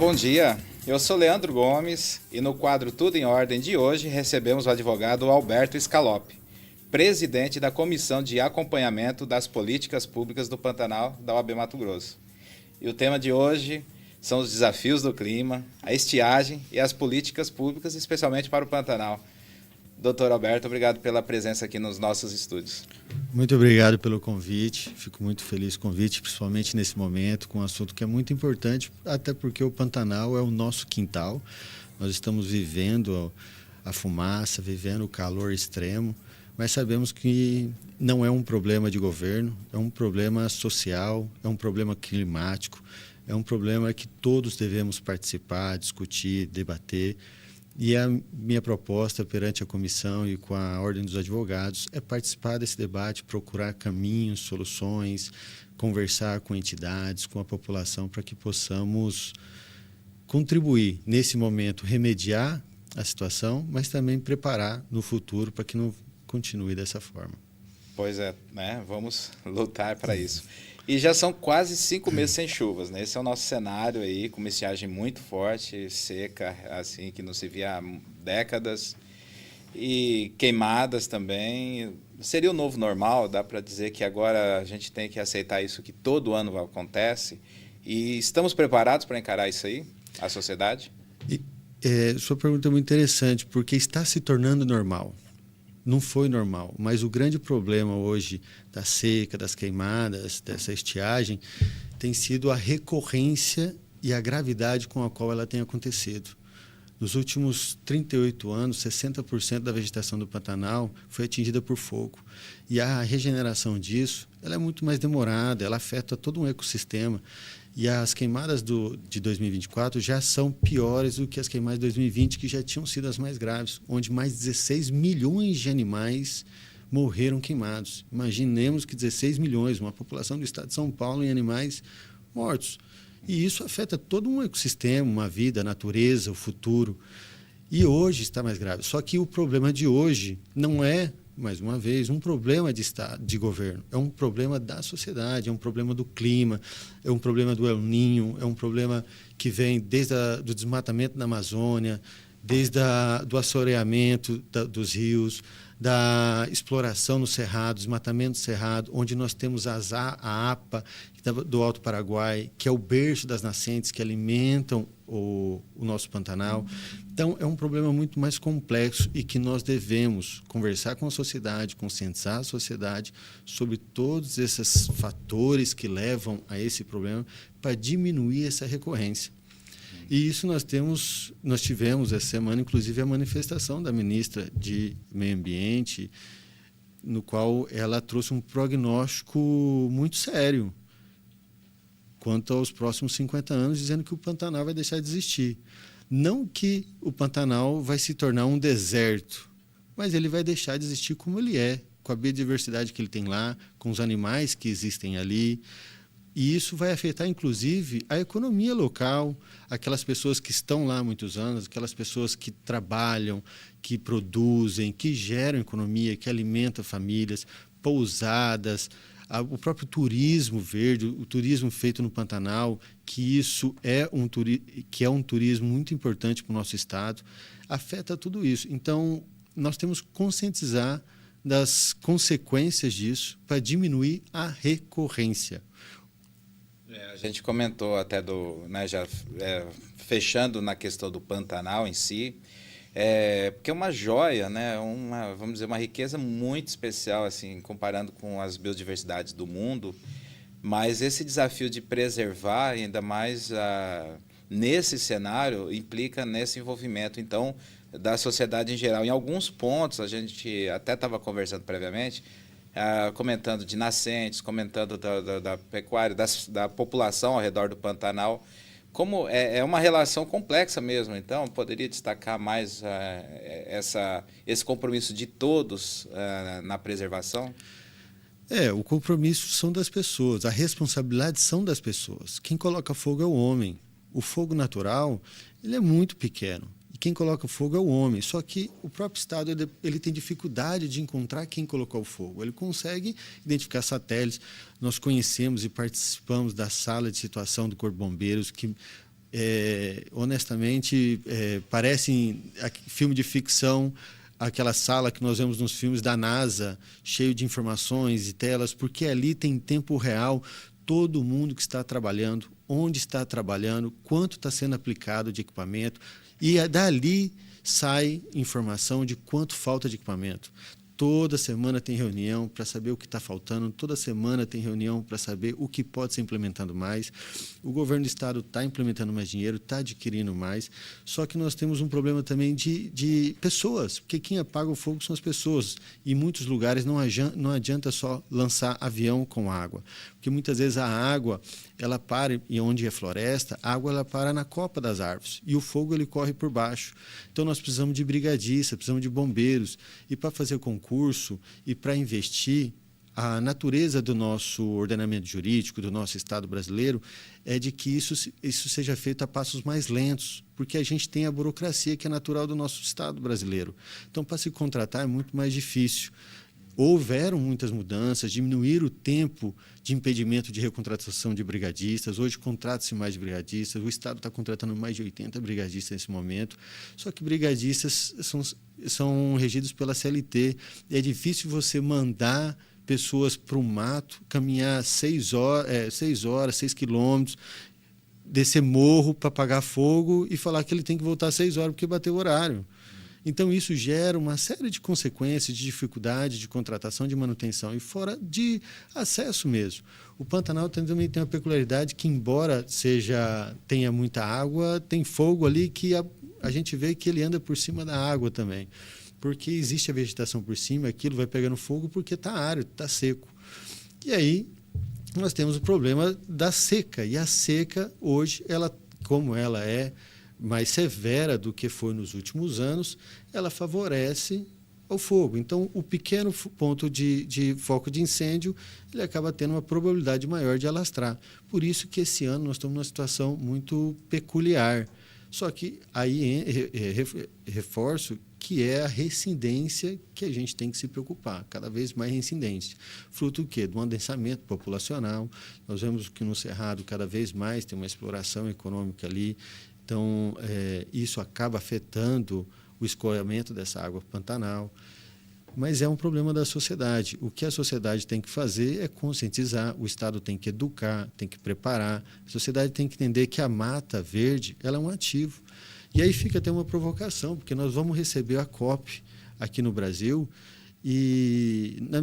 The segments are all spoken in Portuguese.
Bom dia, eu sou Leandro Gomes e no quadro Tudo em Ordem de hoje recebemos o advogado Alberto Scalope, presidente da Comissão de Acompanhamento das Políticas Públicas do Pantanal da OAB Mato Grosso. E o tema de hoje são os desafios do clima, a estiagem e as políticas públicas, especialmente para o Pantanal. Doutor Alberto, obrigado pela presença aqui nos nossos estúdios. Muito obrigado pelo convite, fico muito feliz com o convite, principalmente nesse momento, com um assunto que é muito importante, até porque o Pantanal é o nosso quintal. Nós estamos vivendo a fumaça, vivendo o calor extremo, mas sabemos que não é um problema de governo, é um problema social, é um problema climático, é um problema que todos devemos participar, discutir, debater. E a minha proposta perante a comissão e com a Ordem dos Advogados é participar desse debate, procurar caminhos, soluções, conversar com entidades, com a população, para que possamos contribuir nesse momento, remediar a situação, mas também preparar no futuro para que não continue dessa forma. Pois é, né? Vamos lutar para isso. E já são quase 5 meses sem chuvas, né? Esse é o nosso cenário aí, com uma estiagem muito forte, seca, assim, que não se via há décadas. E queimadas também. Seria o novo normal, dá para dizer que agora a gente tem que aceitar isso que todo ano acontece. E estamos preparados para encarar isso aí, a sociedade? Sua pergunta é muito interessante, porque está se tornando normal. Não foi normal, mas o grande problema hoje da seca, das queimadas, dessa estiagem, tem sido a recorrência e a gravidade com a qual ela tem acontecido. Nos últimos 38 anos, 60% da vegetação do Pantanal foi atingida por fogo. E a regeneração disso ela é muito mais demorada, ela afeta todo um ecossistema. E as queimadas de 2024 já são piores do que as queimadas de 2020, que já tinham sido as mais graves, onde mais 16 milhões de animais morreram queimados. Imaginemos que 16 milhões, uma população do estado de São Paulo, em animais mortos. E isso afeta todo um ecossistema, uma vida, a natureza, o futuro. E hoje está mais grave. Só que o problema de hoje não é, mais uma vez, um problema de Estado, de governo. É um problema da sociedade, é um problema do clima, é um problema do El Niño, é um problema que vem desde do desmatamento na Amazônia, desde do assoreamento dos rios, da exploração no cerrado, desmatamento do cerrado, onde nós temos a APA do Alto Paraguai, que é o berço das nascentes que alimentam o nosso Pantanal. Então, é um problema muito mais complexo e que nós devemos conversar com a sociedade, conscientizar a sociedade sobre todos esses fatores que levam a esse problema para diminuir essa recorrência. E isso nós tivemos essa semana, inclusive, a manifestação da ministra de Meio Ambiente, no qual ela trouxe um prognóstico muito sério quanto aos próximos 50 anos, dizendo que o Pantanal vai deixar de existir. Não que o Pantanal vai se tornar um deserto, mas ele vai deixar de existir como ele é, com a biodiversidade que ele tem lá, com os animais que existem ali. E isso vai afetar, inclusive, a economia local, aquelas pessoas que estão lá há muitos anos, aquelas pessoas que trabalham, que produzem, que geram economia, que alimentam famílias, pousadas, o próprio turismo verde, o turismo feito no Pantanal, que isso é um turismo muito importante para o nosso estado, afeta tudo isso. Então, nós temos que conscientizar das consequências disso para diminuir a recorrência. A gente comentou até já fechando na questão do Pantanal em si, porque é uma joia, né? Vamos dizer, uma riqueza muito especial, assim, comparando com as biodiversidades do mundo, mas esse desafio de preservar, ainda mais nesse cenário, implica nesse envolvimento, então, da sociedade em geral. Em alguns pontos, a gente até estava conversando previamente, comentando de nascentes, comentando da pecuária, da população ao redor do Pantanal. Como é uma relação complexa mesmo, então, poderia destacar mais esse compromisso de todos na preservação? O compromisso são das pessoas, a responsabilidade são das pessoas. Quem coloca fogo é o homem. O fogo natural, ele é muito pequeno. Quem coloca o fogo é o homem. Só que o próprio Estado ele tem dificuldade de encontrar quem colocou o fogo. Ele consegue identificar satélites. Nós conhecemos e participamos da sala de situação do Corpo de Bombeiros, que honestamente, parecem filme de ficção, aquela sala que nós vemos nos filmes da NASA, cheio de informações e telas, porque ali tem tempo real todo mundo que está trabalhando, onde está trabalhando, quanto está sendo aplicado de equipamento, e dali sai informação de quanto falta de equipamento. Toda semana tem reunião para saber o que está faltando, toda semana tem reunião para saber o que pode ser implementado mais. O governo do estado está implementando mais dinheiro, está adquirindo mais, só que nós temos um problema também de pessoas, porque quem apaga o fogo são as pessoas. E em muitos lugares não adianta só lançar avião com água, porque muitas vezes a água, ela para, e onde é floresta, a água ela para na copa das árvores, e o fogo ele corre por baixo. Então nós precisamos de brigadistas, precisamos de bombeiros, e para fazer concurso e para investir, a natureza do nosso ordenamento jurídico, do nosso Estado brasileiro, é de que isso seja feito a passos mais lentos, porque a gente tem a burocracia que é natural do nosso Estado brasileiro. Então, para se contratar é muito mais difícil. Houveram muitas mudanças, diminuir o tempo de impedimento de recontratação de brigadistas. Hoje contrata-se mais brigadistas, o Estado está contratando mais de 80 brigadistas nesse momento. Só que brigadistas são regidos pela CLT. É difícil você mandar pessoas para o mato, caminhar 6 horas, 6 quilômetros, descer morro para apagar fogo e falar que ele tem que voltar 6 horas porque bateu o horário. Então, isso gera uma série de consequências, de dificuldade de contratação, de manutenção e fora de acesso mesmo. O Pantanal também tem uma peculiaridade que, embora tenha muita água, tem fogo ali que a gente vê que ele anda por cima da água também, porque existe a vegetação por cima, aquilo vai pegando fogo porque está árido, está seco. E aí nós temos o problema da seca, e a seca hoje, como ela é mais severa do que foi nos últimos anos, ela favorece ao fogo. Então, o pequeno ponto de foco de incêndio, ele acaba tendo uma probabilidade maior de alastrar. Por isso que esse ano nós estamos numa situação muito peculiar. Só que aí reforço que é a reincidência que a gente tem que se preocupar, cada vez mais reincidência. Fruto do quê? Do adensamento populacional. Nós vemos que no Cerrado cada vez mais tem uma exploração econômica ali. Então, isso acaba afetando o escoamento dessa água pantanal. Mas é um problema da sociedade. O que a sociedade tem que fazer é conscientizar, o Estado tem que educar, tem que preparar. A sociedade tem que entender que a mata verde ela é um ativo. E aí fica até uma provocação, porque nós vamos receber a COP aqui no Brasil e, na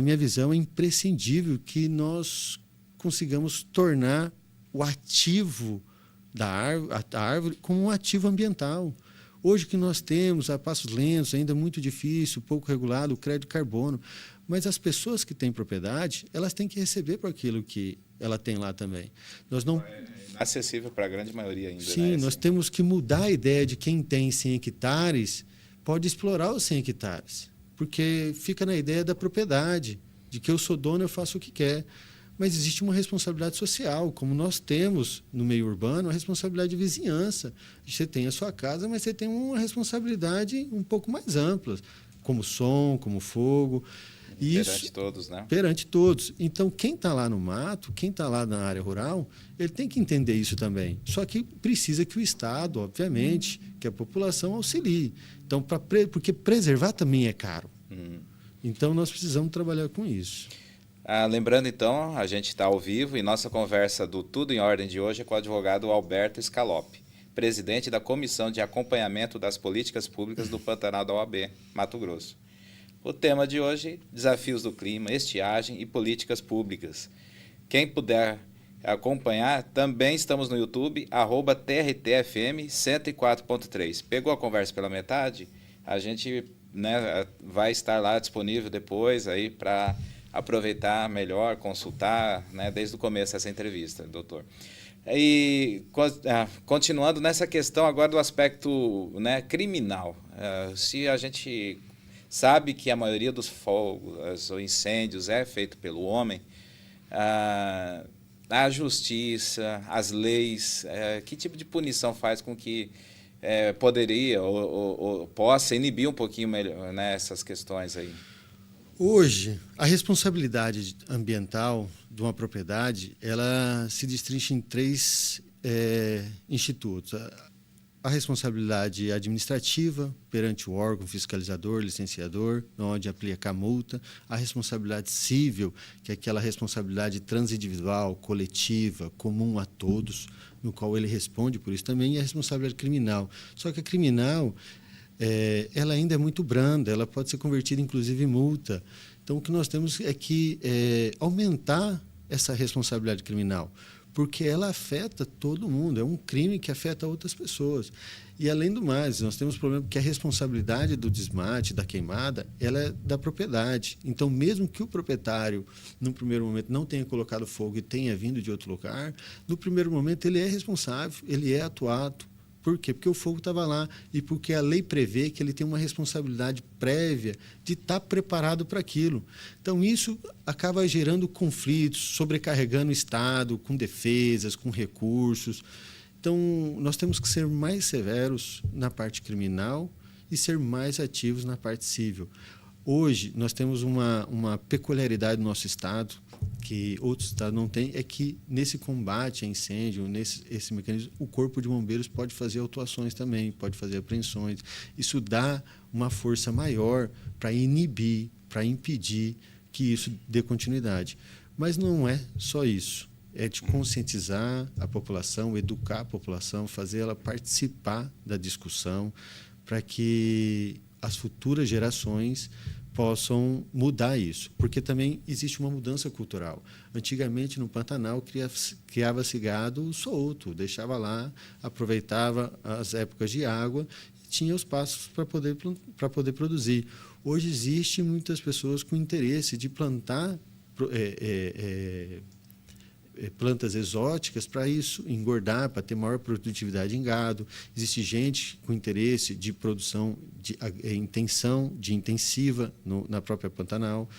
minha visão, é imprescindível que nós consigamos tornar o ativo da árvore como um ativo ambiental. Hoje que nós temos, a passos lentos, ainda muito difícil, pouco regulado, o crédito de carbono, mas as pessoas que têm propriedade, elas têm que receber por aquilo que ela tem lá também. Nós não... É inacessível para a grande maioria ainda. Sim, né? Nós temos que mudar a ideia de quem tem 100 hectares pode explorar os 100 hectares, porque fica na ideia da propriedade, de que eu sou dono, eu faço o que quer. Mas existe uma responsabilidade social, como nós temos no meio urbano, a responsabilidade de vizinhança. Você tem a sua casa, mas você tem uma responsabilidade um pouco mais ampla, como som, como fogo. Perante todos, né? Perante todos. Então, quem está lá no mato, quem está lá na área rural, ele tem que entender isso também. Só que precisa que o Estado, obviamente, que a população auxilie. Então, porque preservar também é caro. Então, nós precisamos trabalhar com isso. Lembrando, então, a gente está ao vivo e nossa conversa do Tudo em Ordem de hoje é com o advogado Alberto Scalopi, presidente da Comissão de Acompanhamento das Políticas Públicas do Pantanal da OAB, Mato Grosso. O tema de hoje, desafios do clima, estiagem e políticas públicas. Quem puder acompanhar, também estamos no YouTube, @TRTFM 104.3. Pegou a conversa pela metade? A gente vai estar lá disponível depois aí para aproveitar melhor, consultar, desde o começo dessa entrevista, doutor. E continuando nessa questão agora do aspecto criminal, se a gente sabe que a maioria dos fogos ou incêndios é feito pelo homem, a justiça, as leis, que tipo de punição faz com que poderia ou possa inibir um pouquinho melhor essas questões aí? Hoje, a responsabilidade ambiental de uma propriedade, ela se destrincha em três institutos. A responsabilidade administrativa perante o órgão fiscalizador, licenciador, onde aplica a multa, a responsabilidade civil, que é aquela responsabilidade transindividual, coletiva, comum a todos, no qual ele responde por isso também, e a responsabilidade criminal. Só que a criminal, ela ainda é muito branda, ela pode ser convertida inclusive em multa. Então, o que nós temos é que aumentar essa responsabilidade criminal, porque ela afeta todo mundo, é um crime que afeta outras pessoas. E, além do mais, nós temos o problema que a responsabilidade do desmate, da queimada, ela é da propriedade. Então, mesmo que o proprietário, no primeiro momento, não tenha colocado fogo e tenha vindo de outro lugar, no primeiro momento ele é responsável, ele é atuado. Por quê? Porque o fogo estava lá e porque a lei prevê que ele tem uma responsabilidade prévia de estar preparado para aquilo. Então, isso acaba gerando conflitos, sobrecarregando o Estado com defesas, com recursos. Então, nós temos que ser mais severos na parte criminal e ser mais ativos na parte civil. Hoje, nós temos uma peculiaridade no nosso Estado, que outros estados não têm, é que nesse combate a incêndio, esse mecanismo, o Corpo de Bombeiros pode fazer autuações também, pode fazer apreensões. Isso dá uma força maior para inibir, para impedir que isso dê continuidade. Mas não é só isso. É de conscientizar a população, educar a população, fazer ela participar da discussão, para que as futuras gerações possam mudar isso, porque também existe uma mudança cultural. Antigamente, no Pantanal, criava-se gado solto, deixava lá, aproveitava as épocas de água e tinha os pastos para poder produzir. Hoje, existe muitas pessoas com interesse de plantar plantas exóticas para isso, engordar, para ter maior produtividade em gado. Existe gente com interesse de produção, intensiva na própria Pantanal.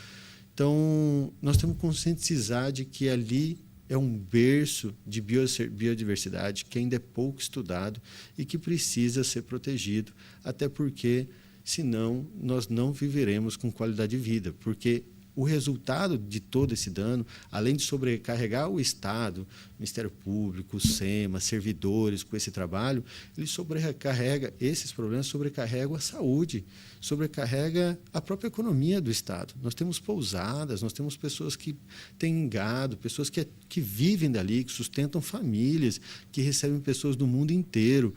Então, nós temos que conscientizar de que ali é um berço de biodiversidade que ainda é pouco estudado e que precisa ser protegido, até porque, senão, nós não viveremos com qualidade de vida, porque o resultado de todo esse dano, além de sobrecarregar o Estado, Ministério Público, SEMA, servidores com esse trabalho, ele esses problemas sobrecarregam a saúde, sobrecarrega a própria economia do Estado. Nós temos pousadas, nós temos pessoas que têm gado, pessoas que vivem dali, que sustentam famílias, que recebem pessoas do mundo inteiro,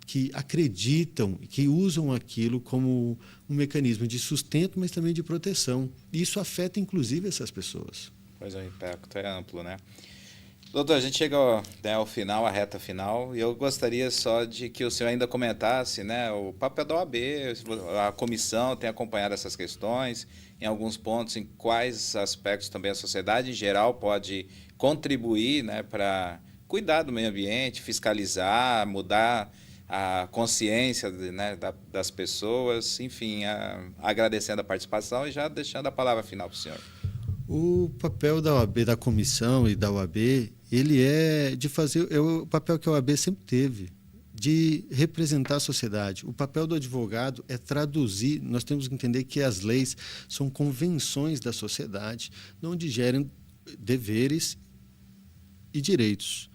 que acreditam, que usam aquilo como um mecanismo de sustento, mas também de proteção. E isso afeta, inclusive, essas pessoas. Pois é, o impacto é amplo, né? Doutor, a gente chega ao final, à reta final, e eu gostaria só de que o senhor ainda comentasse, né, o papel da OAB, a comissão tem acompanhado essas questões, em alguns pontos, em quais aspectos também a sociedade em geral pode contribuir, né, para cuidar do meio ambiente, fiscalizar, mudar a consciência, né, das pessoas, enfim, agradecendo a participação e já deixando a palavra final para o senhor. O papel da OAB, da comissão e da OAB, ele é de fazer o papel que a OAB sempre teve, de representar a sociedade. O papel do advogado é traduzir, nós temos que entender que as leis são convenções da sociedade, onde gerem deveres e direitos.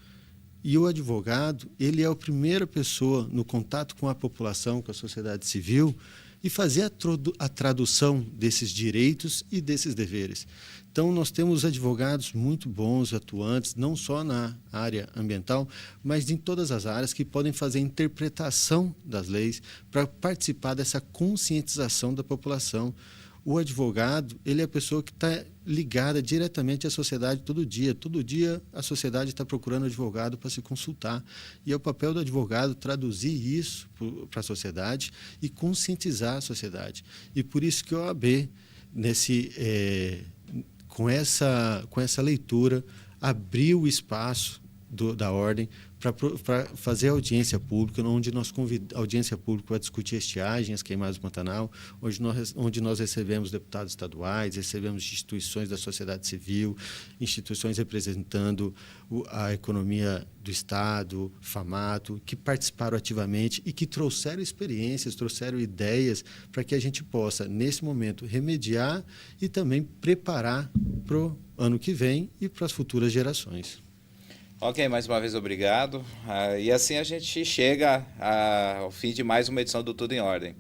E o advogado, ele é a primeira pessoa no contato com a população, com a sociedade civil, e fazer a tradução desses direitos e desses deveres. Então, nós temos advogados muito bons, atuantes, não só na área ambiental, mas em todas as áreas que podem fazer a interpretação das leis para participar dessa conscientização da população. O advogado, ele é a pessoa que está ligada diretamente à sociedade todo dia. Todo dia a sociedade está procurando advogado para se consultar. E é o papel do advogado traduzir isso para a sociedade e conscientizar a sociedade. E por isso que a OAB, com essa leitura, abriu o espaço da ordem para fazer audiência pública, onde nós convidamos a audiência pública para discutir a estiagem, as queimadas do Pantanal, onde nós recebemos deputados estaduais, recebemos instituições da sociedade civil, instituições representando a economia do Estado, FAMATO, que participaram ativamente e que trouxeram experiências, trouxeram ideias para que a gente possa, nesse momento, remediar e também preparar para o ano que vem e para as futuras gerações. Ok, mais uma vez obrigado. E assim a gente chega ao fim de mais uma edição do Tudo em Ordem.